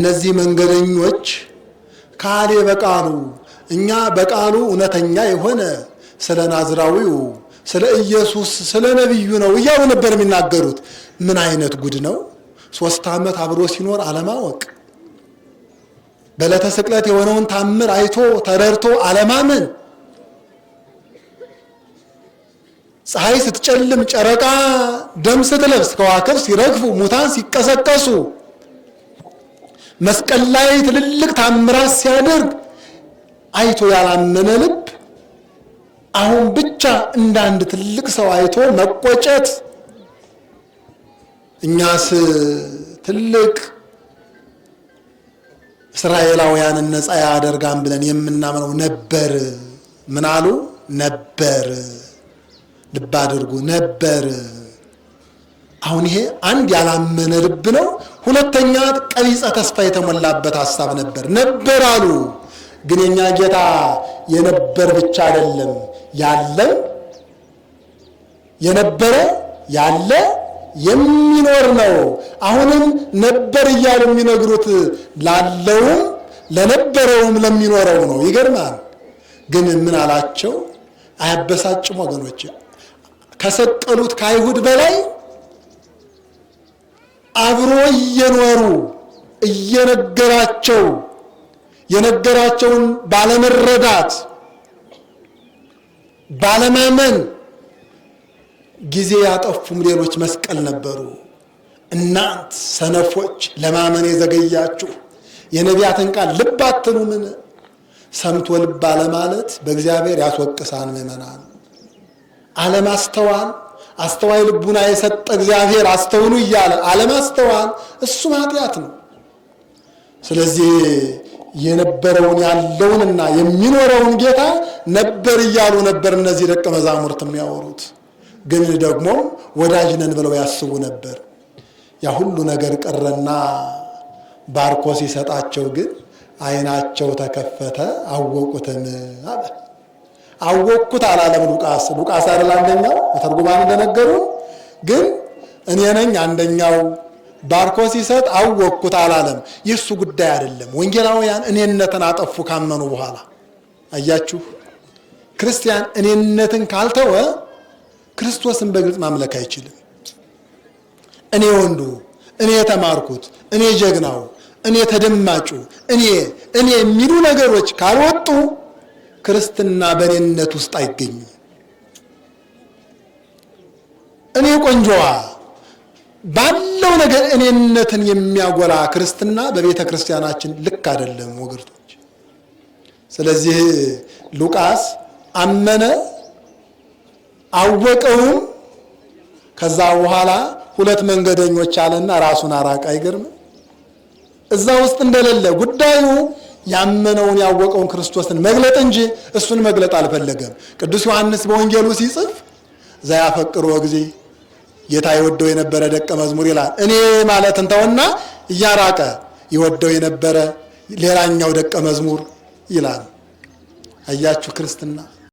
እነዚህ መንገደኞች ካሌ በቃሉ እኛ በቃሉ እውነተኛ የሆነ ስለ ናዝራዊው ስለ ኢየሱስ ስለ ነብዩ ነው እያሉ ነበር የሚናገሩት። ምን አይነት ጉድ ነው! 3 ዓመት አብሮ ሲኖር አለማወቅ፣ በዕለተ ስቅለት የሆነውን ታምር አይቶ ተረድቶ አለማመን፣ ፀሐይ ስትጨልም ጨረቃ ደም ስትለብስ ከዋክብት ሲረግፉ ሙታን ሲቀሰቀሱ መስቀል ላይ ትልልቅ ታምራት ሲያደርግ አይቶ ያላመነ ልብ አሁን ብቻ እንዳንድ ትልቅ ሰው አይቶ መቆጨት። እኛስ ትልቅ እስራኤላውያንን ነፃ ያደርጋን ብለን የምናምነው ነበር። ምን አሉ? ነበር። ልብ አድርጉ፣ ነበር። አሁን ይሄ አንድ ያላመነ ልብ ነው። ሁለተኛ ቀቢጸ ተስፋ የተሞላበት ሐሳብ ነበር አሉ። ግን የኛ ጌታ የነበር ብቻ አይደለም ያለም የነበረ ያለ የሚኖር ነው። አሁንም ነበር እያሉ የሚነግሩት ላለውም ለነበረውም ለሚኖረው ነው። ይገርማል። ግን ምን አላቸው? አያበሳጭም ወገኖች? ከሰቀሉት ከአይሁድ በላይ አብሮ እየኖሩ እየነገራቸው የነገራቸውን ባለመረዳት ባለማመን ጊዜ ያጠፉም ሌሎች መስቀል ነበሩ። እናንት ሰነፎች ለማመን የዘገያችሁ የነቢያትን ቃል ልብ አትሉምን? ሰምቶ ልብ አለማለት በእግዚአብሔር ያስወቅሳን። ምእመናን አለማስተዋል፣ አስተዋይ ልቡና የሰጠ እግዚአብሔር አስተውሉ እያለ አለማስተዋል እሱም ኃጢአት ነው። ስለዚህ የነበረውን ያለውንና የሚኖረውን ጌታ ነበር እያሉ ነበር እነዚህ ደቀ መዛሙርት የሚያወሩት። ግን ደግሞ ወዳጅ ነን ብለው ያስቡ ነበር። ያ ሁሉ ነገር ቀረና ባርኮ ሲሰጣቸው ግን ዓይናቸው ተከፈተ፣ አወቁትን አለ። አወቅኩት አላለም ሉቃስ አይደል አንደኛው በተርጉማን እንደነገሩን። ግን እኔ ነኝ አንደኛው ባርኮ ሲሰጥ አወቅኩት አላለም። የሱ ጉዳይ አይደለም። ወንጌላውያን እኔነትን አጠፉ ካመኑ በኋላ። አያችሁ፣ ክርስቲያን እኔነትን ካልተወ ክርስቶስን በግልጽ ማምለክ አይችልም። እኔ ወንዱ፣ እኔ የተማርኩት፣ እኔ ጀግናው፣ እኔ ተደማጩ፣ እኔ የሚሉ ነገሮች ካልወጡ ክርስትና በእኔነት ውስጥ አይገኝም። እኔ ቆንጆዋ ባለው ነገር እኔነትን የሚያጎላ ክርስትና በቤተ ክርስቲያናችን ልክ አይደለም ወገርቶች። ስለዚህ ሉቃስ አመነ አወቀውም። ከዛ በኋላ 2 መንገደኞች አለና ራሱን አራቀ። አይገርም? እዛ ውስጥ እንደሌለ ጉዳዩ ያመነውን ያወቀውን ክርስቶስን መግለጥ እንጂ እሱን መግለጥ አልፈለገም። ቅዱስ ዮሐንስ በወንጌሉ ሲጽፍ ዘያፈቅሮ ጊዜ ጌታ ይወደው የነበረ ደቀ መዝሙር ይላል። እኔ ማለት እንተውና እያራቀ ይወደው የነበረ ሌላኛው ደቀ መዝሙር ይላል። አያችሁ ክርስትና